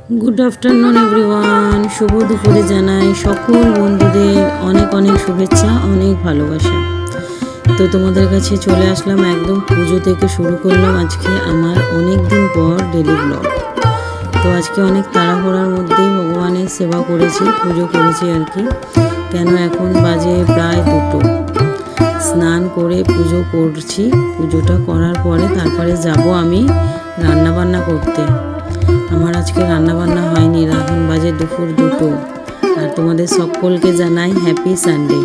Good afternoon everyone शुभ दुपुरे जानाई सकल बंधुदेर अनेक अनेक शुभेच्छा अनेक भालोबासा। तो तुम्हादेर काछे चले आसलाम एकदम पुजो थेके शुरू करलाम आजके आमार अनेक दिन पर डेली ब्लग। तो आजके अनेक ताड़ाहुड़ार मध्येई भगवानेर सेवा करेছি पुजो करेছি আর কি। কেন এখন বাজে প্রায় 2টো। স্নান করে পুজো করছি, পুজোটা করার পরে তারপরে যাব আমি রান্না বান্না করতে। আমার আজকে রান্না বান্না হয়নি, এখন বাজে দুপুর 2টো। আর তোমাদের সকলকে জানাই হ্যাপি সানডে।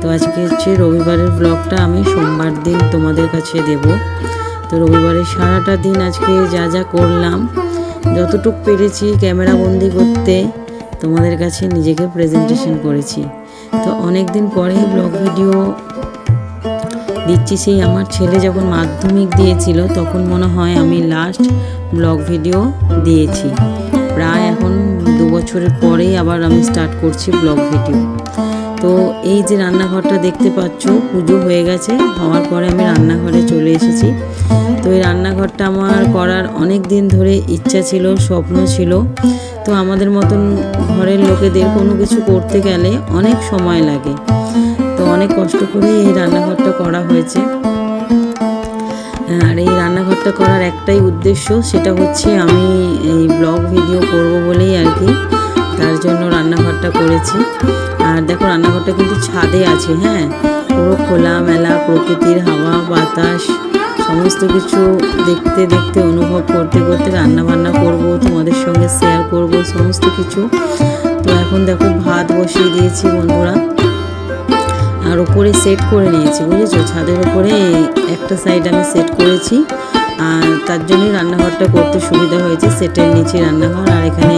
তো আজকে হচ্ছে রবিবারের ব্লগটা আমি সোমবার দিন তোমাদের কাছে দেব। তো রবিবারের সারাটা দিন আজকে যা যা করলাম যতটুকু পেরেছি ক্যামেরা বন্দি করতে তোমাদের কাছে নিজেকে প্রেজেন্টেশন করেছি। তো অনেক দিন পরে ব্লগ ভিডিও দিচ্ছি। সেই আমার ছেলে যখন মাধ্যমিক দিয়েছিল তখন মনে হয় আমি লাস্ট ব্লগ ভিডিও দিয়েছি। প্রায় এখন 2 বছরের পরেই আবার আমি স্টার্ট করছি ব্লগ ভিডিও। তো এই যে রান্নাঘরটা দেখতে পাচ্ছ, পুজো হয়ে গেছে, হওয়ার পরে আমি রান্নাঘরে চলে এসেছি। তো এই রান্নাঘরটা আমার করার অনেক দিন ধরে ইচ্ছা ছিল, স্বপ্ন ছিল। তো আমাদের মতন ঘরের লোকেদের কোনো কিছু করতে গেলে অনেক সময় লাগে, তো অনেক কষ্ট করে এই রান্নাঘরটা করা হয়েছে। আর এই রান্নাঘরটা করার একটাই উদ্দেশ্য, সেটা হচ্ছে আমি এই ব্লগ ভিডিও করব বলেই আর কি, তার জন্য রান্নাঘরটা করেছি। আর দেখো রান্নাঘরটা কিন্তু ছাদে আছে, হ্যাঁ, পুরো খোলামেলা প্রকৃতির হাওয়া বাতাস সমস্ত কিছু দেখতে দেখতে অনুভব করতে করতে রান্নাবান্না করব, তোমাদের সঙ্গে শেয়ার করব সমস্ত কিছু। তো এখন দেখো ভাত বসিয়ে দিয়েছি বন্ধুরা, আর উপরে সেট করে নিয়েছি, বুঝেছো, ছাদের উপরে একটা সাইড আমি সেট করেছি। আর তার জন্যই রান্নাঘরটা করতে সুবিধা হয়েছে, সেটের নিচে রান্নাঘর। আর এখানে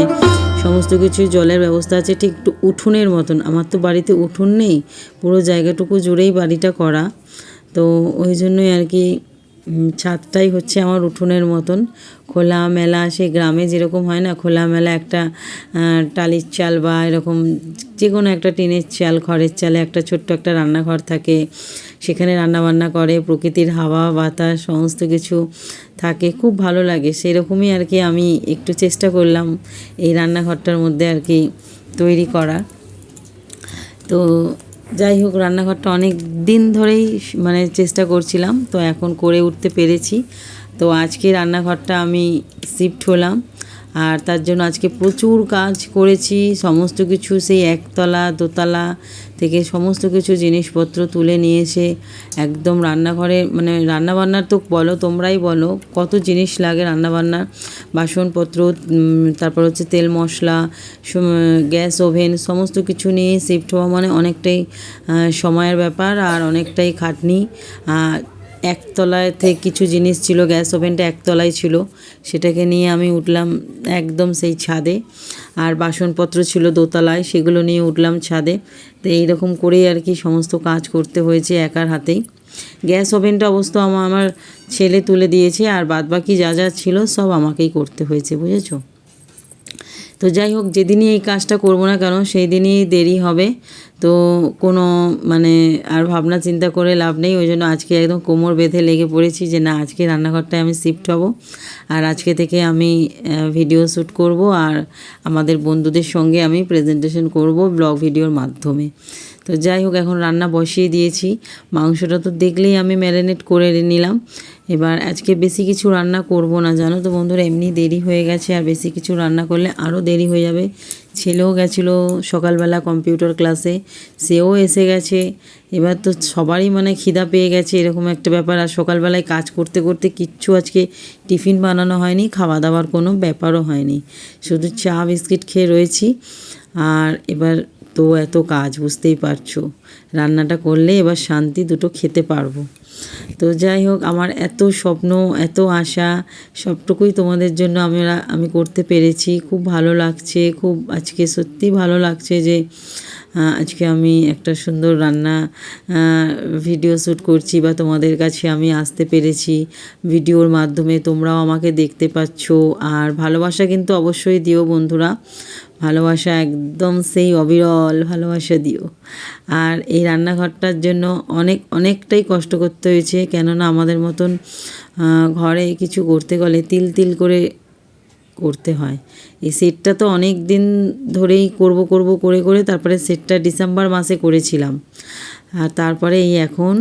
সমস্ত কিছু জলের ব্যবস্থা আছে, ঠিক একটু উঠোনের মতন। আমার তো বাড়িতে উঠোন নেই, পুরো জায়গাটুকু জুড়েই বাড়িটা করা, তো ওই জন্যই আর কি ছাদটাই হচ্ছে আমার উঠোনের মতন খোলামেলা। সে গ্রামে যেরকম হয় না, খোলামেলা একটা টালির চাল বা এরকম যে কোনো একটা টিনের চাল, খড়ের চালে একটা ছোট্ট একটা রান্নাঘর থাকে, সেখানে রান্নাবান্না করে, প্রকৃতির হাওয়া বাতাস সমস্ত কিছু থাকে, খুব ভালো লাগে। সেরকমই আর কি আমি একটু চেষ্টা করলাম এই রান্নাঘরটার মধ্যে আর কি তৈরি করা। তো যাই হোক, রান্নাঘরটা অনেক দিন ধরেই মানে চেষ্টা করছিলাম, তো এখন করে উঠতে পেরেছি। তো আজকে রান্নাঘরটা আমি শিফট হলাম, আর তার জন্য আজকে প্রচুর কাজ করেছি। সমস্ত কিছু সেই একতলা দোতলা থেকে সমস্ত কিছু জিনিসপত্র তুলে নিয়ে এসে একদম রান্নাঘরে, মানে রান্নাবান্নার তো বলো, তোমরাই বলো কত জিনিস লাগে রান্নাবান্নার, বাসনপত্র, তারপর হচ্ছে তেল মশলা, গ্যাস ওভেন সমস্ত কিছু নিয়ে শিফট হওয়া মানে অনেকটাই সময়ের ব্যাপার আর অনেকটাই খাটনি। একতলায় থেকে কিছু জিনিস ছিল, গ্যাস ওভেনটা একতলায় ছিল, সেটাকে নিয়ে আমি উঠলাম একদম সেই ছাদে। আর বাসনপত্র ছিল দোতলায়, সেগুলো নিয়ে উঠলাম ছাদে। তো এইরকম করেই আর কি সমস্ত কাজ করতে হয়েছে একার হাতেই। গ্যাস ওভেনটা অবশ্য আমার ছেলে তুলে দিয়েছে, আর বাদবাকি যা যা ছিল সব আমাকেই করতে হয়েছে, বুঝেছো। তো যাই হোক, যেদিনই এই কাজটা করব না কেন সেই দিনই দেরি হবে, তো কোনো মানে আর ভাবনা চিন্তা করে লাভ নেই। ওই জন্য আজকে একদম কোমর বেঁধে লেগে পড়েছি যে না, আজকে রান্নাঘরটায় আমি শিফট হব, আর আজকে থেকে আমি ভিডিও শ্যুট করব, আর আমাদের বন্ধুদের সঙ্গে আমি প্রেজেন্টেশন করব ব্লগ ভিডিওর মাধ্যমে। তো যাই হোক, এখন রান্না বসিয়ে দিয়েছি। মাংসটা তো দেখলেই আমি ম্যারিনেট করে নিলাম। এবার আজকে বেশি কিছু রান্না করব না, জানো তো বন্ধুরা, এমনি দেরি হয়ে গেছে, আর বেশি কিছু রান্না করলে আরও দেরি হয়ে যাবে। ছেলেও গেছিলো সকালবেলা কম্পিউটার ক্লাসে, সেও এসে গেছে। এবার তো সবারই মানে খিদা পেয়ে গেছে, এরকম একটা ব্যাপার। আর সকালবেলায় কাজ করতে করতে কিচ্ছু আজকে টিফিন বানানো হয়নি, খাওয়া দাওয়ার কোনো ব্যাপারও হয়নি, শুধু চা বিস্কিট খেয়ে রয়েছি। আর এবার তো এত কাজ, বুঝতেই পারছো, রান্নাটা করলে এবার শান্তি দুটো খেতে পারবো। তো যাই হোক, আমার এত স্বপ্ন এত আশা সবটুকুই তোমাদের জন্য আমি করতে পেরেছি। খুব ভালো লাগছে, খুব আজকে সত্যি ভালো লাগছে যে আজকে আমি একটা সুন্দর রান্না ভিডিও শ্যুট করছি, বা তোমাদের কাছে আমি আসতে পেরেছি ভিডিওর মাধ্যমে, তোমরাও আমাকে দেখতে পাচ্ছ। আর ভালোবাসা কিন্তু অবশ্যই দিও বন্ধুরা, ভালোবাসা একদম সেই অবিরল ভালোবাসা দিও। আর এই রান্নাঘরটার জন্য অনেকটাই কষ্ট করতে হয়েছে, কেননা আমাদের মতন ঘরে কিছু করতে গেলে তিল তিল করে করতে হয়। এই সেটটা তো অনেক দিন ধরেই করব করব করে করে তারপরে সেটটা ডিসেম্বর মাসে করেছিলাম, আর তারপরে এই এখন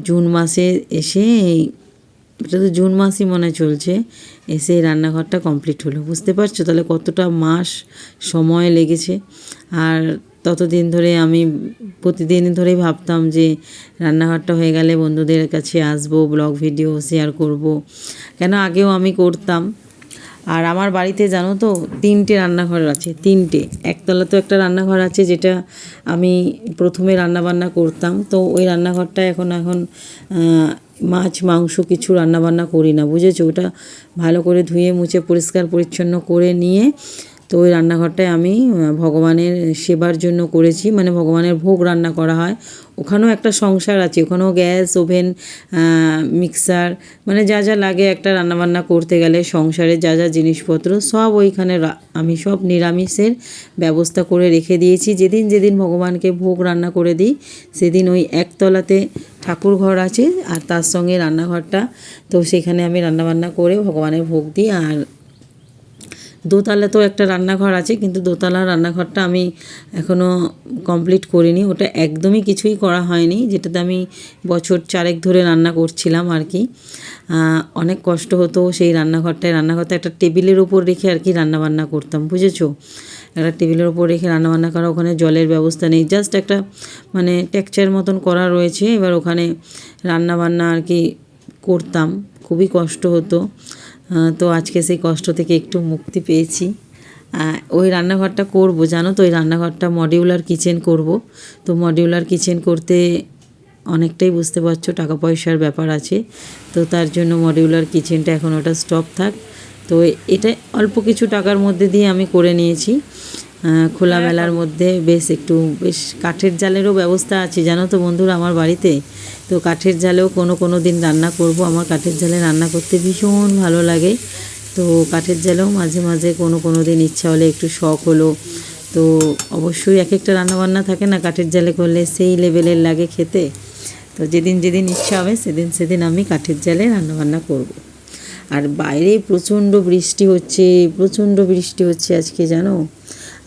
জুন মাসে এসে এটা তো জুন মাসই মনে চলছে, এসে রান্নাঘরটা কমপ্লিট হলো। বুঝতে পারছো তাহলে কতটা মাস সময় লেগেছে। আর ততদিন ধরে আমি প্রতিদিন ধরেই ভাবতাম যে রান্নাঘরটা হয়ে গেলে বন্ধুদের কাছে আসবো, ব্লগ ভিডিও শেয়ার করব, কেন আগেও আমি করতাম। আর আমার বাড়িতে জানো তো 3টে রান্নাঘর আছে, 3টে। একতলা তো একটা রান্নাঘর আছে যেটা আমি প্রথমে রান্নাবান্না করতাম, তো ওই রান্নাঘরটা এখন মাছ মাংস কিছু রান্নাবান্না করি না, বুঝেছো। ওটা ভালো করে ধুয়ে মুছে পরিষ্কার পরিচ্ছন্ন করে নিয়ে তো ওই রান্নাঘরটায় আমি ভগবানের সেবার জন্য করেছি, মানে ভগবানের ভোগ রান্না করা হয়। ওখানেও একটা সংসার আছে, ওখানেও গ্যাস, ওভেন, মিক্সার, মানে যা যা লাগে একটা রান্নাবান্না করতে গেলে সংসারে যা যা জিনিসপত্র সব ওইখানে আমি সব নিরামিষের ব্যবস্থা করে রেখে দিয়েছি। যেদিন যেদিন ভগবানকে ভোগ রান্না করে দিই সেদিন ওই একতলাতে ঠাকুর ঘর আছে আর তার সঙ্গে রান্নাঘরটা, তো সেখানে আমি রান্নাবান্না করে ভগবানের ভোগ দিই। আর দোতলাতেও একটা রান্নাঘর আছে, কিন্তু দোতলার রান্নাঘরটা আমি এখনও কমপ্লিট করিনি, ওটা একদমই কিছুই করা হয়নি, যেটাতে আমি বছর 4 ধরে রান্না করছিলাম আর কি। অনেক কষ্ট হতো সেই রান্নাঘরটা একটা টেবিলের ওপর রেখে আর কি রান্নাবান্না করতাম, বুঝেছো। একটা টেবিলের ওপর রেখে রান্নাবান্না করা, ওখানে জলের ব্যবস্থা নেই, জাস্ট একটা মানে টেক্সচার মতন করা রয়েছে, এবার ওখানে রান্নাবান্না আর কি করতাম, খুবই কষ্ট হতো। তো আজকে সেই কষ্ট থেকে একটু মুক্তি পেয়েছি। ওই রান্নাঘরটা করব, জানো তো, ওই রান্নাঘরটা মডিউলার কিচেন করব। তো মডিউলার কিচেন করতে অনেকটাই বুঝতে পারছো টাকা পয়সার ব্যাপার আছে, তো তার জন্য মডিউলার কিচেনটা এখন ওটা স্টপ থাক। তো এটা অল্প কিছু টাকার মধ্যে দিয়ে আমি করে নিয়েছি, খোলামেলার মধ্যে। বেশ কাঠের জালেরও ব্যবস্থা আছে জানো তো বন্ধুরা আমার বাড়িতে, তো কাঠের জালেও কোনো দিন রান্না করব। আমার কাঠের জালে রান্না করতে ভীষণ ভালো লাগে, তো কাঠের জালেও মাঝে মাঝে কোনো দিন ইচ্ছা হলে, একটু শখ হলো, তো অবশ্যই এক একটা রান্নাবান্না থাকে না কাঠের জালে করলে সেই লেভেলের লাগে খেতে। তো যেদিন যেদিন ইচ্ছা হবে সেদিন আমি কাঠের জালে রান্নাবান্না করব। আর বাইরে প্রচণ্ড বৃষ্টি হচ্ছে আজকে জানো।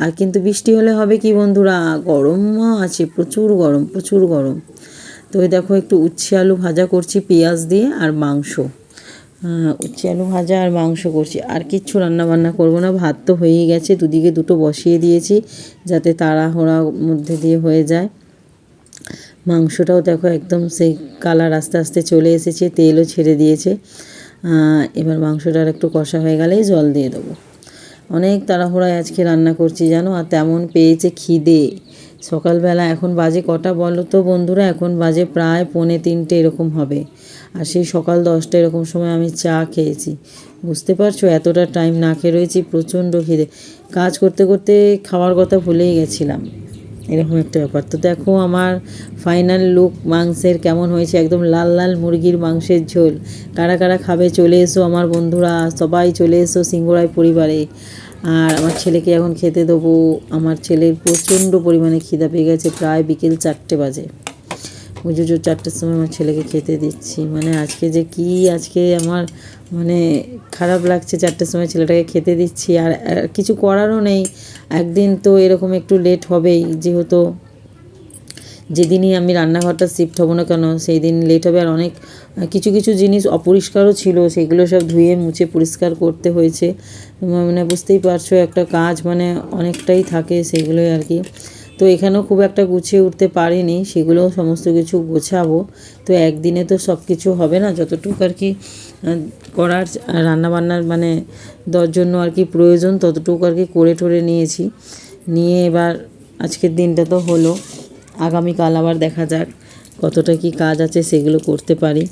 আর কিন্তু বৃষ্টি হলে হবে কি বন্ধুরা, গরমও আছে, প্রচুর গরম। তো ওই দেখো একটু উচ্ছে আলু ভাজা করছি পেঁয়াজ দিয়ে আর মাংস, উচ্ছে আলু ভাজা আর মাংস করছি, আর কিচ্ছু রান্নাবান্না করবো না। ভাত তো হয়েই গেছে, দুদিকে দুটো বসিয়ে দিয়েছি যাতে তাড়াহুড়ার মধ্যে দিয়ে হয়ে যায়। মাংসটাও দেখো একদম সেই কালার আস্তে আস্তে চলে এসেছে, তেলও ছেড়ে দিয়েছে। এবার মাংসটা আর একটু কষা হয়ে গেলেই জল দিয়ে দেবো। অনেক তাড়াহুড়ায় আজকে রান্না করছি জানো, আর তেমন পেয়েছে খিদে। সকালবেলা এখন বাজে কটা বলো তো বন্ধুরা, এখন বাজে প্রায় 2:45 এরকম হবে, আর সেই সকাল 10টা এরকম সময় আমি চা খেয়েছি। বুঝতে পারছো এতটা টাইম না খেয়ে রয়েছি, প্রচণ্ড খিদে। কাজ করতে করতে খাওয়ার কথা ভুলেই গেছিলাম, এরকম একটা ব্যাপার। তো দেখো আমার ফাইনাল লুক মাংসের কেমন হয়েছে, একদম লাল লাল মুরগির মাংসের ঝোল। কারা কারা খাবে চলে এসো আমার বন্ধুরা, সবাই চলে এসো সিংহরায় পরিবারে। আর আমার ছেলেকে এখন খেতে দেবো, আমার ছেলের প্রচণ্ড পরিমাণে খিদা পেয়ে গেছে, প্রায় বিকেল 4টে বাজে, বুঝেছো। 4টের সময় আমার ছেলেকে খেতে দিচ্ছি, মানে আজকে আমার মানে খারাপ লাগছে। 4টের সময় ছেলেটাকে খেতে দিচ্ছি, আর কিছু করারও নেই। একদিন তো এরকম একটু লেট হবেই, যেহেতু যেদিনই আমি রান্নাঘরটা শিফট হবো না কেন সেই দিন লেট হবে। আর অনেক কিছু জিনিস অপরিষ্কারও ছিল, সেগুলো সব ধুয়ে মুছে পরিষ্কার করতে হয়েছে। মানে বুঝতেই পারছো একটা কাজ মানে অনেকটাই থাকে, সেগুলোই আর কি। তো এখানেও খুব একটা গুছিয়ে উঠতে পারিনি, সেগুলোও সমস্ত কিছু গোছাবো। তো একদিনে তো সব কিছু হবে না, যতটুকু আর কি করার রান্নাবান্নার মানে দেওয়ার জন্য আর কি প্রয়োজন ততটুকু আর কি করে টোরে নিয়ে এবার আজকের দিনটা তো হলো, আগামীকাল আবার দেখা যাক কতটা কি কাজ আছে সেগুলো করতে পারি।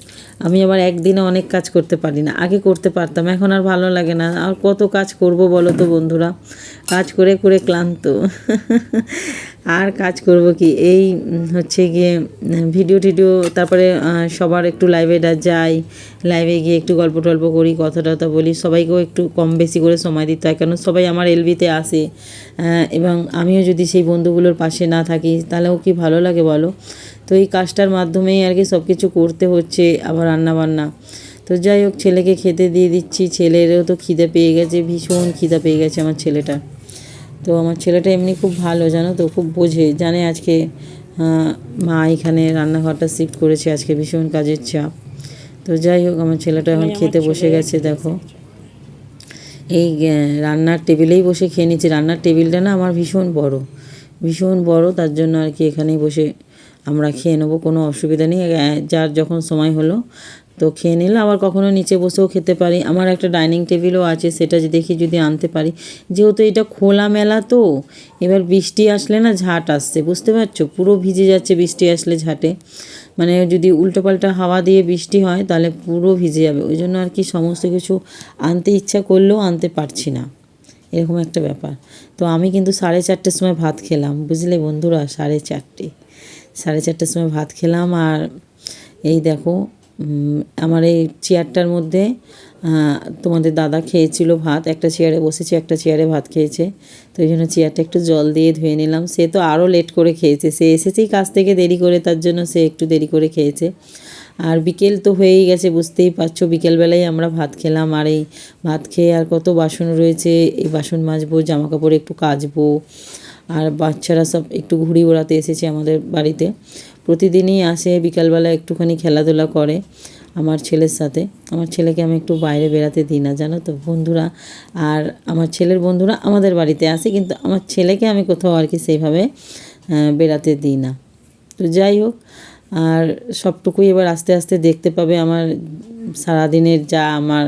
আমি আবার একদিনে অনেক কাজ করতে পারি না, আগে করতে পারতাম, এখন আর ভালো লাগে না। আর কত কাজ করব বলো তো বন্ধুরা, কাজ করে করে ক্লান্ত। আর কাজ করব কি, এই হচ্ছে গিয়ে ভিডিও তারপরে সবার একটু লাইভে যাই, লাইভে গিয়ে একটু গল্প টল্প করি, কথা টথা বলি, সবাইকেও একটু কম বেশি করে সময় দিতে হয়, কারণ সবাই আমার এলবিতে আসে। এবং আমিও যদি সেই বন্ধুগুলোর পাশে না থাকি তাহলেও কি ভালো লাগে বলো। তো এই কাজটার মাধ্যমেই আর কি সব কিছু করতে হচ্ছে, আবার রান্নাবান্না। তো তো যাই হোক, ছেলেকে খেতে দিয়ে দিচ্ছি। ছেলেরও তো খিদে পেয়ে গেছে, ভীষণ খিদে পেয়ে গেছে আমার ছেলেটা। তো আমার ছেলেটা এমনি খুব ভালো, জানো তো, খুব বোঝে, জানে আজকে মা এখানে রান্নাঘরটা শিফট করেছে, আজকে ভীষণ কাজের চাপ। তো যাই হোক, আমার ছেলেটা এখন খেতে বসে গেছে। দেখো, এই রান্নার টেবিলেই বসে খেয়ে নিচ্ছি। রান্নার টেবিলটা না আমার ভীষণ বড়, তার জন্য আর কি এখানেই বসে আমরা খেয়ে নেবো, কোনো অসুবিধা নেই। যার যখন সময় হলো তো খেয়ে নিলে, আবার কখনো নিচে বসেও খেতে পারি। আমার একটা ডাইনিং টেবিলও আছে, সেটা দেখি যদি আনতে পারি, যেহেতু এটা খোলামেলা। তো এবার বৃষ্টি আসলে না ঝাঁট আসছে, বুঝতে পারছো, পুরো ভিজে যাচ্ছে বৃষ্টি আসলে ঝাঁটে। মানে যদি উল্টোপাল্টা হাওয়া দিয়ে বৃষ্টি হয় তাহলে পুরো ভিজে যাবে। ওই জন্য আর কি সমস্ত কিছু আনতে ইচ্ছা করলেও আনতে পারছি না, এরকম একটা ব্যাপার। তো আমি কিন্তু 4:30টার সময় ভাত খেলাম, বুঝলে বন্ধুরা, 4:30টার সময় ভাত খেলাম। আর এই দেখো, আমার এই চেয়ারটার মধ্যে তোমাদের দাদা খেয়েছিল ভাত, একটা চেয়ারে বসেছে, একটা চেয়ারে ভাত খেয়েছে। তো এই জন্য চেয়ারটা একটু জল দিয়ে ধুয়ে নিলাম। সে তো আরও লেট করে খেয়েছে, সে এসেছেই কাজ থেকে দেরি করে, তার জন্য সে একটু দেরি করে খেয়েছে। আর বিকেল তো হয়েই গেছে, বুঝতেই পারছো, বিকেলবেলায় আমরা ভাত খেলাম। আর এই ভাত খেয়ে আর কত বাসন রয়েছে, এই বাসন মাজবো, জামাকাপড় একটু কাচবো। আর বাচ্চারা সব একটু ঘুড়ি ওড়াতে এসেছে আমাদের বাড়িতে, প্রতিদিনই আসে, বিকালবেলা একটুখানি খেলাধুলা করে আমার ছেলের সাথে। আমার ছেলেকে আমি একটু বাইরে বেড়াতে দিই না, জানো তো বন্ধুরা। আর আমার ছেলের বন্ধুরা আমাদের বাড়িতে আসে, কিন্তু আমার ছেলেকে আমি কোথাও আর কি সেইভাবে বেড়াতে দিই না। তো যাই হোক, আর সবটুকুই এবার আস্তে আস্তে দেখতে পাবে আমার সারাদিনের যা আমার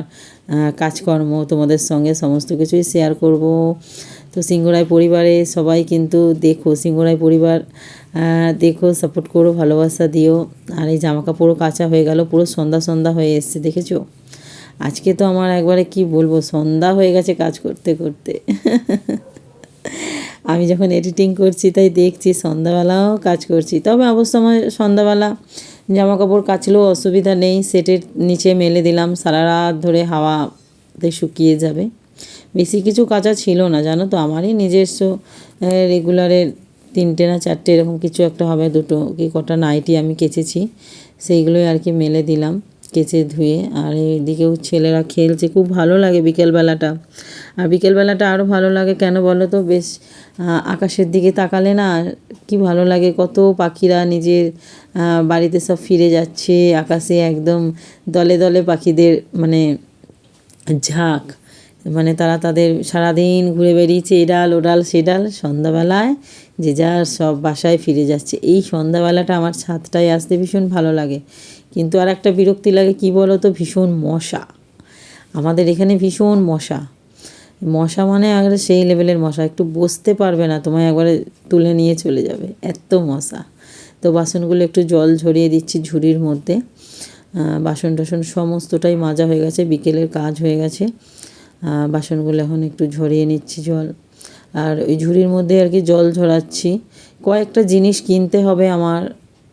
কাজকর্ম, তোমাদের সঙ্গে সমস্ত কিছুই শেয়ার করব। তো সিংহরায় পরিবারে সবাই কিন্তু দেখো, সিংহরায় পরিবার দেখো, সাপোর্ট করো, ভালোবাসা দিও। আর এই জামাকাপড়ও কাচা হয়ে গেল, পুরো সন্ধ্যা হয়ে এসছে, দেখেছো। আজকে তো আমার একবারে কি বলবো, সন্ধ্যা হয়ে গেছে কাজ করতে করতে। আমি যখন এডিটিং করছি তাই দেখছি সন্ধ্যাবেলাও কাজ করছি। তবে অবশ্য আমার সন্ধ্যাবেলা জামাকাপড় কাচলেও অসুবিধা নেই, সেটের নিচে মেলে দিলাম, সারা রাত ধরে হাওয়াতে শুকিয়ে যাবে। বেশি কিছু কাচা ছিল না, জানো তো, আমারই নিজস্ব রেগুলারের 3টে না 4টে এরকম কিছু একটা হবে, 2টো কি কটা নাইটি আমি কেচেছি, সেইগুলোই আর কি মেলে দিলাম কেচে ধুয়ে। আর এইদিকেও ছেলেরা খেলছে, খুব ভালো লাগে বিকেলবেলাটা। আর বিকেলবেলাটা আরও ভালো লাগে কেন বলো তো, বেশ আকাশের দিকে তাকালে না কি ভালো লাগে, কত পাখিরা নিজের বাড়িতে সব ফিরে যাচ্ছে, আকাশে একদম দলে দলে পাখিদের মানে ঝাঁক, মানে তারা তাদের সারাদিন ঘুরে বেরিয়েছে, এডাল ওডাল সেডাল, সন্ধ্যাবেলায় যে যার সব বাসায় ফিরে যাচ্ছে। এই সন্ধ্যাবেলাটা আমার ছাদটায় আসতে ভীষণ ভালো লাগে। কিন্তু আর একটা বিরক্তি লাগে, কি বলো তো, ভীষণ মশা আমাদের এখানে, ভীষণ মশা মানে একবারে সেই লেভেলের মশা, একটু বসতে পারবে না, তোমায় একবারে তুলে নিয়ে চলে যাবে, এত মশা। তো বাসনগুলো একটু জল ঝরিয়ে দিচ্ছি ঝুড়ির মধ্যে। বাসন টাসন সমস্তটাই মাজা হয়ে গেছে, বিকেলের কাজ হয়ে গেছে। বাসনগুলো এখন একটু ঝরিয়ে নিচ্ছি জল, আর ওই ঝুড়ির মধ্যে আর কি জল ঝরাচ্ছি। কয়েকটা জিনিস কিনতে হবে আমার,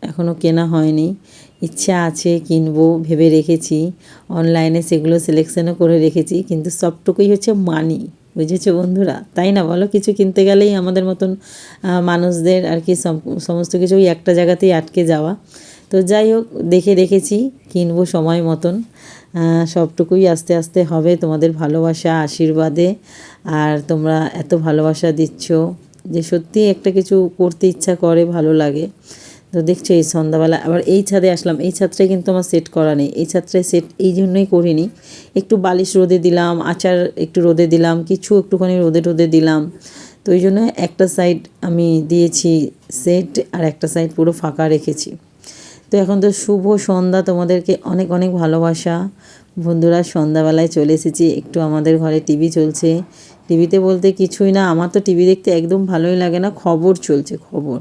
এখনও কেনা হয়নি, ইচ্ছা আছে কিনবো, ভেবে রেখেছি, অনলাইনে সেগুলো সিলেকশনও করে রেখেছি, কিন্তু সবটুকুই হচ্ছে মানি, বুঝেছো বন্ধুরা, তাই না বলো। কিছু কিনতে গেলেই আমাদের মতন মানুষদের আর কি সমস্ত কিছু ওই একটা জায়গাতেই আটকে যাওয়া। তো যাই হোক, দেখে রেখেছি, কিনবো সময় মতন। সবটুকুই আস্তে আস্তে হবে তোমাদের ভালোবাসা আশীর্বাদে। আর তোমরা এত ভালোবাসা দিচ্ছ যে সত্যি একটা কিছু করতে ইচ্ছা করে, ভালো লাগে। তো দেখছো এই সন্ধ্যাবেলা আবার এই ছাদে আসলাম, এই ছাদটায় কিন্তু আমার সেট করা নেই, এই ছাদটায় সেট এই জন্যই করিনি, একটু বালিশ রোদে দিলাম, আচার একটু রোদে দিলাম, কিছু একটুখানি রোদে দিলাম। তো ওই জন্য একটা সাইড আমি দিয়েছি সেট, আর একটা সাইড পুরো ফাঁকা রেখেছি। তো এখন তো শুভ সন্ধ্যা, তোমাদেরকে অনেক অনেক ভালোবাসা বন্ধুরা। সন্ধ্যাবেলায় চলে এসেছি, একটু আমাদের ঘরে টিভি চলছে, টিভিতে বলতে কিছুই না, আমার তো টিভি দেখতে একদম ভালোই লাগে না, খবর চলছে খবর।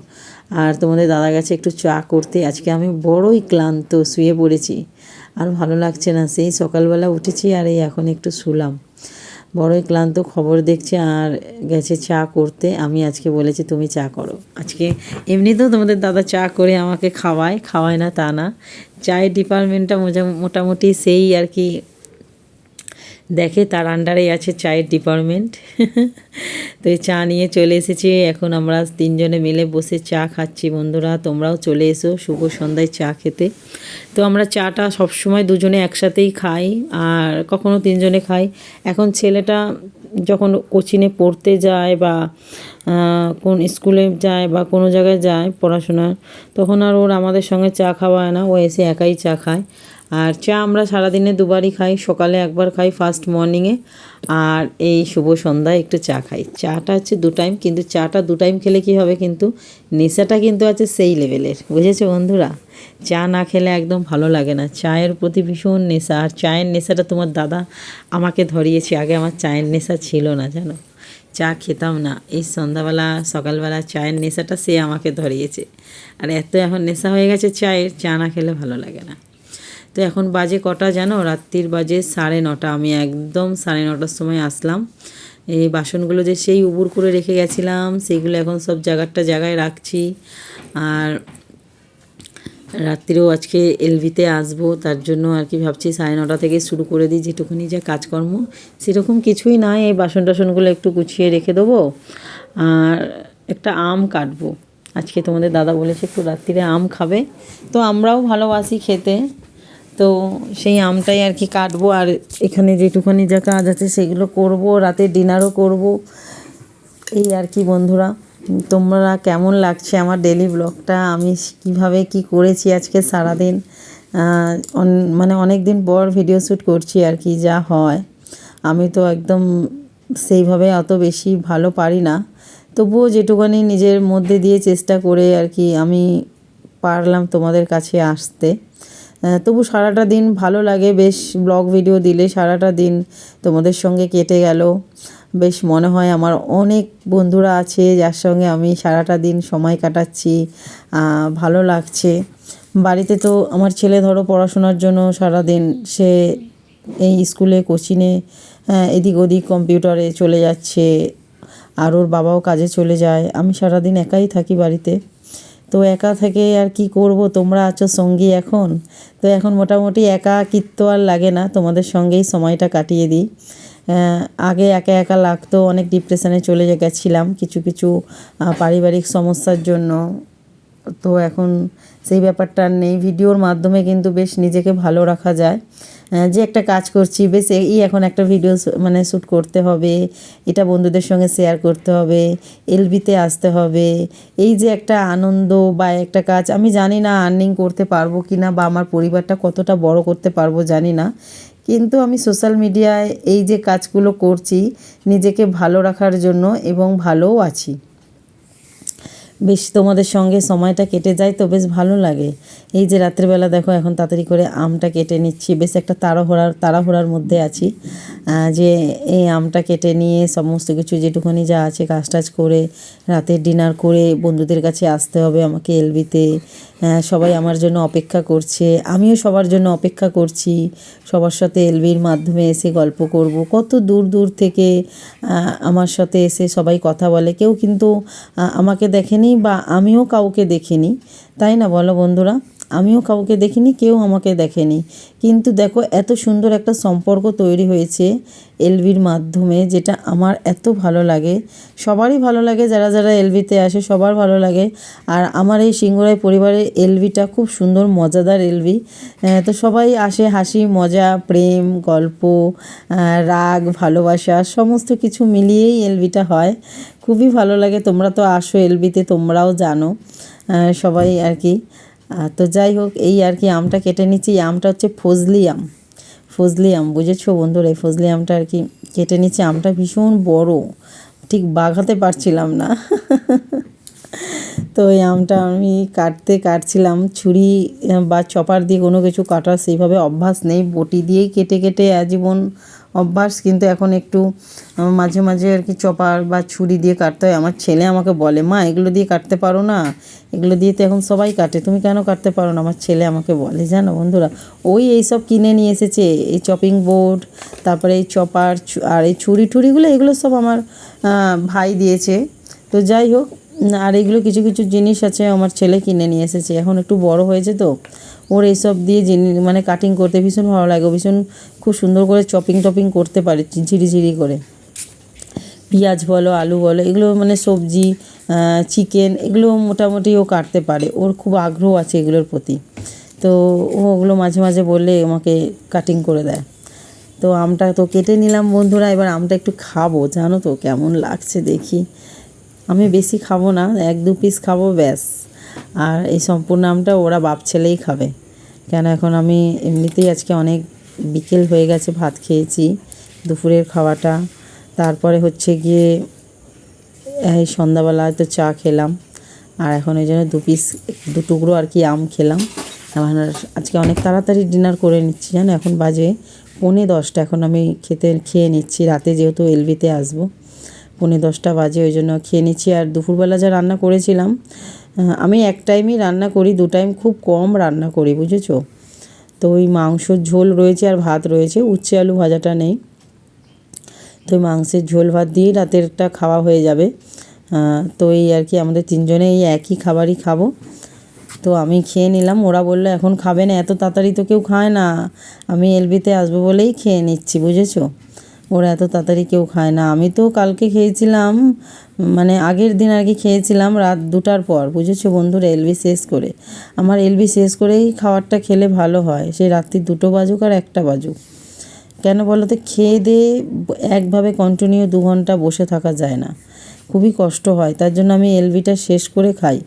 আর তোমাদের দাদা গেছে একটু চা করতে, আজকে আমি বড়ই ক্লান্ত, শুয়ে পড়েছি, আর ভালো লাগছে না, সেই সকালবেলা উঠেছি আর এই এখন একটু শুলাম, বড়ই ক্লান্ত, খবর দেখছে, আর গেছে চা করতে। আমি আজকে বলেছি তুমি চা করো, আজকে এমনিতেও তোমাদের দাদা চা করে আমাকে খাওয়ায় না তা না, চায়ের ডিপার্টমেন্টটা মোটামুটি সেই আর কি দেখে তার আন্ডারেই আছে চায়ের ডিপার্টমেন্ট। তো এই চা নিয়ে চলে এসেছি, এখন আমরা 3 জনে মিলে বসে চা খাচ্ছি। বন্ধুরা তোমরাও চলে এসো শুভ সন্ধ্যায় চা খেতে। তো আমরা চাটা সবসময় 2 জনে একসাথেই খাই, আর কখনো 3 জনে খাই। এখন ছেলেটা যখন কোচিংয়ে পড়তে যায় বা কোন স্কুলে যায় বা কোনো জায়গায় যায় পড়াশোনার, তখন আর ওর আমাদের সঙ্গে চা খাওয়া হয় না, ও এসে একাই চা খায়। আর চা আমরা সারাদিনে 2বারই খাই, সকালে একবার খাই ফার্স্ট মর্নিংয়ে, আর এই শুভ সন্ধ্যায় একটু চা খাই। চাটা হচ্ছে 2 টাইম, কিন্তু চাটা 2 টাইম খেলে কি হবে, কিন্তু নেশাটা কিন্তু আছে সেই লেভেলের, বুঝেছো বন্ধুরা? চা না খেলে একদম ভালো লাগে না, চায়ের প্রতি ভীষণ নেশা। আর চায়ের নেশাটা তোমার দাদা আমাকে ধরিয়েছে, আগে আমার চায়ের নেশা ছিল না, জানো, চা খেতাম না। এই সন্ধ্যাবেলা সকালবেলা চায়ের নেশাটা সে আমাকে ধরিয়েছে, আর এত এখন নেশা হয়ে গেছে চায়ের, চা না খেলে ভালো লাগে না। তো এখন বাজে কটা জানো, রাত্রির বাজে 9:30। আমি একদম 9:30টার সময় আসলাম। এই বাসনগুলো যে সেই উবুর করে রেখে গেছিলাম, সেইগুলো এখন সব জায়গায় রাখছি। আর রাত্রিরেও আজকে এলভিতে আসবো, তার জন্য আর কি ভাবছি 9:30 থেকে শুরু করে দিই, যেটুকুনি যা কাজকর্ম সেরকম কিছুই নাই। এই বাসন টাসনগুলো একটু গুছিয়ে রেখে দেবো, আর একটা আম কাটবো। আজকে তোমাদের দাদা বলেছে একটু রাত্রিরে আম খাবে, তো আমরাও ভালোবাসি খেতে, তো সেই আমটাই আর কি কাটবো। আর এখানে যেটুকুনি যা কাজ আছে সেগুলো করব, রাতে ডিনারও করব। এই আর কি বন্ধুরা, তোমরা কেমন লাগছে আমার ডেলি ব্লগটা, আমি কিভাবে কি করেছি আজকে সারাদিন। মানে অনেক দিন পর ভিডিও শ্যুট করছি আর কি, যা হয়। আমি তো একদম সেইভাবে অত বেশি ভালো পারি না, তবুও যেটুকুনি নিজের মধ্যে দিয়ে চেষ্টা করে আর কি আমি পারলাম তোমাদের কাছে আসতে। তবু সারাটা দিন ভালো লাগে, বেশ ব্লগ ভিডিও দিলে সারাটা দিন তোমাদের সঙ্গে কেটে গেল। বেশ মনে হয় আমার অনেক বন্ধুরা আছে যার সঙ্গে আমি সারাটা দিন সময় কাটাচ্ছি, ভালো লাগছে। বাড়িতে তো আমার ছেলে ধরো পড়াশোনার জন্য সারাদিন সে এই স্কুলে কোচিংয়ে এদিক ওদিক কম্পিউটারে চলে যাচ্ছে, আর ওর বাবাও কাজে চলে যায়, আমি সারাদিন একাই থাকি বাড়িতে। তো একা থেকে আর কি করব, তোমরা আছো সঙ্গী এখন, তো এখন মোটামুটি একাকিত্ব আর লাগে না, তোমাদের সঙ্গেই সময়টা কাটিয়ে দিই। আগে একা একা লাগতো, অনেক ডিপ্রেশনে চলে গেছিলাম কিছু পারিবারিক সমস্যার জন্য। তো এখন সেই ব্যাপারটা আর নেই, ভিডিওর মাধ্যমে কিন্তু বেশ নিজেকে ভালো রাখা যায়। যে একটা কাজ করছি, বেশ এখন একটা ভিডিও মানে শ্যুট করতে হবে, এটা বন্ধুদের সঙ্গে শেয়ার করতে হবে, এলবিতে আসতে হবে, এই যে একটা আনন্দ বা একটা কাজ, আমি জানি না আর্নিং করতে পারবো কি না, বা আমার পরিবারটা কতটা বড় করতে পারবো জানি না, কিন্তু আমি সোশ্যাল মিডিয়ায় এই যে কাজগুলো করছি নিজেকে ভালো রাখার জন্য, এবং ভালোও আছি। বেশ তোমাদের সঙ্গে সময়টা কেটে যায় তো বেশ ভালো লাগে। এই যে রাত্রিবেলা দেখো এখন তাড়াতাড়ি করে আমটা কেটে নিচ্ছি, বেশ একটা তাড়াহুড়ার মধ্যে আছি, যে এই আমটা কেটে নিয়ে সমস্ত কিছু যেটুকুনি যা আছে কাজ টাজ করে রাতের ডিনার করে বন্ধুদের কাছে আসতে হবে আমাকে এলবিতে। সবাই আমার জন্য অপেক্ষা করছে, আমিও সবার জন্য অপেক্ষা করছি, সবার সাথে এলবির মাধ্যমে এসে গল্প করব। কত দূর দূর থেকে আমার সাথে এসে সবাই কথা বলে, কেউ কিন্তু আমাকে দেখেনি বা আমিও কাউকে দেখিনি, তাই না বলো বন্ধুরা? আমিও কাউকে দেখিনি, কেউ আমাকে দেখেনি, কিন্তু দেখো এত সুন্দর একটা সম্পর্ক তৈরি হয়েছে এলবির মাধ্যমে, যেটা আমার এত ভালো লাগে। সবারই ভালো লাগে, যারা যারা এলবিতে আসে সবার ভালো লাগে। আর আমার এই সিংহরাই পরিবারের এলবিটা খুব সুন্দর মজাদার এলবি, তো সবাই আসে, হাসি মজা প্রেম গল্প রাগ ভালোবাসা সমস্ত কিছু মিলিয়েই এলবিটা হয়, খুবই ভালো লাগে। তোমরা তো আসো এলবিতে, তোমরাও জানো সবাই আর কি। তো যাই হোক, এই আর কি আমটা কেটে নিচ্ছি। আমটা হচ্ছে ফজলি আম, বুঝেছো বন্ধুরা? এই ফজলি আমটা আর কি কেটে নিচ্ছি। আমটা ভীষণ বড়, ঠিক বাগাতে পারছিলাম না। তো এই আমটা আমি কাটছিলাম, ছুরি বা চপার দিয়ে কোনো কিছু কাটার সেইভাবে অভ্যাস নেই, বটি দিয়েই কেটে কেটে আজীবন অভ্যাস, কিন্তু এখন একটু মাঝে মাঝে আর কি চপার বা ছুরি দিয়ে কাটতে হয়। আমার ছেলে আমাকে বলে, মা এগুলো দিয়ে কাটতে পারো না, এগুলো দিয়ে তো এখন সবাই কাটে, তুমি কেন কাটতে পারো না? আমার ছেলে আমাকে বলে, জানো বন্ধুরা, ওই এইসব কিনে নিয়ে এসেছে, এই চপিং বোর্ড, তারপরে এই চপার আর এই ছুরিগুলো, এগুলো সব আমার ভাই দিয়েছে। তো যাই হোক, আর এগুলো কিছু কিছু জিনিস আছে আমার ছেলে কিনে নিয়ে এসেছে, এখন একটু বড় হয়েছে তো ওর এইসব দিয়ে মানে কাটিং করতে ভীষণ ভালো লাগে, ভীষণ খুব সুন্দর করে চপিং করতে পারে ঝিরি করে। পেঁয়াজ বলো, আলু বলো, এগুলো মানে সবজি, চিকেন, এগুলো মোটামুটি ও কাটতে পারে, ওর খুব আগ্রহ আছে এগুলোর প্রতি। তো ও ওগুলো মাঝে মাঝে বললে আমাকে কাটিং করে দেয়। তো আমটা তো কেটে নিলাম বন্ধুরা, এবার আমটা একটু খাবো, জানো তো কেমন লাগছে দেখি। আমি বেশি খাবো না, 1-2 পিস খাবো ব্যাস। আর এই সম্পূর্ণ আমটা ওরা বাপ ছেলেই খাবে, কেন এখন আমি এমনিতেই আজকে অনেক বিকেল হয়ে গেছে, ভাত খেয়েছি দুপুরের খাওয়াটা, তারপরে হচ্ছে গিয়ে এই সন্ধ্যাবেলা তো চা খেলাম, আর এখন ওই জন্য 2 পিস 2 টুকরো আর কি আম খেলাম। এখন আজকে অনেক তাড়াতাড়ি ডিনার করে নিচ্ছি, জানো এখন বাজে 9:45, এখন আমি খেয়ে নিচ্ছি, রাতে যেহেতু এলবিতে আসবো 9:45 বাজে, ওই জন্য খেয়ে নিচ্ছি। আর দুপুরবেলা যা রান্না করেছিলাম, আমি এক টাইমই রান্না করি, 2 টাইম খুব কম রান্না করি, বুঝেছো। তো ওই মাংসর ঝোল রয়েছে আর ভাত রয়েছে, উচ্ছে আলু ভাজাটা নেই, তো মাংসের ঝোল ভাত দিয়েই রাতেরটা খাওয়া হয়ে যাবে। তো এই আর কি আমাদের 3 জনে এই একই খাবারই খাবো। তো আমি খেয়ে নিলাম, ওরা বললো এখন খাবে না, এত তাড়াতাড়ি তো কেউ খায় না, আমি এলবিতে আসবো বলেই খেয়ে নিচ্ছি, বুঝেছো। ওরা এত তাড়াতাড়ি কেউ খায় না, আমি তো কালকে খেয়েছিলাম, মানে আগের দিন আর কি খেয়েছিলাম রাত 2টার পর, বুঝেছো বন্ধুরা, এলবি শেষ করে। আমার এলবি শেষ করেই খাবারটা খেলে ভালো হয়, সেই রাত্রি 2টো বাজুক আর 1টা বাজুক। কেন বলো তো, খেয়ে দিয়ে একভাবে কন্টিনিউ 2 ঘন্টা বসে থাকা যায় না, খুবই কষ্ট হয়, তার জন্য আমি এলবিটা শেষ করে খাই।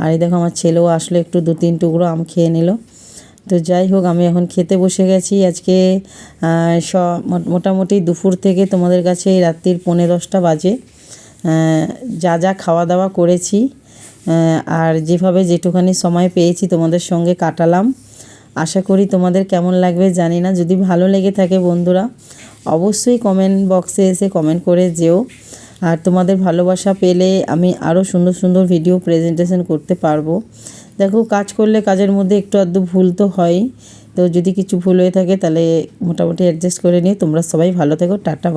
আর এই দেখো আমার ছেলেও আসলে একটু 2-3 টুকরো আম খেয়ে নিল। তো যাই হোক, আমি এখন খেতে বসে গেছি। আজকে মোটামুটি দুপুর থেকে তোমাদের কাছে এই রাত্রির 9:45 বাজে যা যা খাওয়া দাওয়া করেছি, আর যেভাবে যেটুখানি সময় পেয়েছি তোমাদের সঙ্গে কাটালাম। আশা করি তোমাদের কেমন লাগবে জানি না, যদি ভালো লেগে থাকে বন্ধুরা অবশ্যই কমেন্ট বক্সে এসে কমেন্ট করে যেও। আর তোমাদের ভালোবাসা পেলে আমি আরও সুন্দর সুন্দর ভিডিও প্রেজেন্টেশন করতে পারবো। দেখো, কাজ করলে কাজের মধ্যে একটু আধটু ভুল তো হয়ই, তো যদি কিছু ভুল হয়ে থাকে তাহলে মোটামুটি অ্যাডজাস্ট করে নিয়ে তোমরা সবাই ভালো থেকো, টাটা বাই।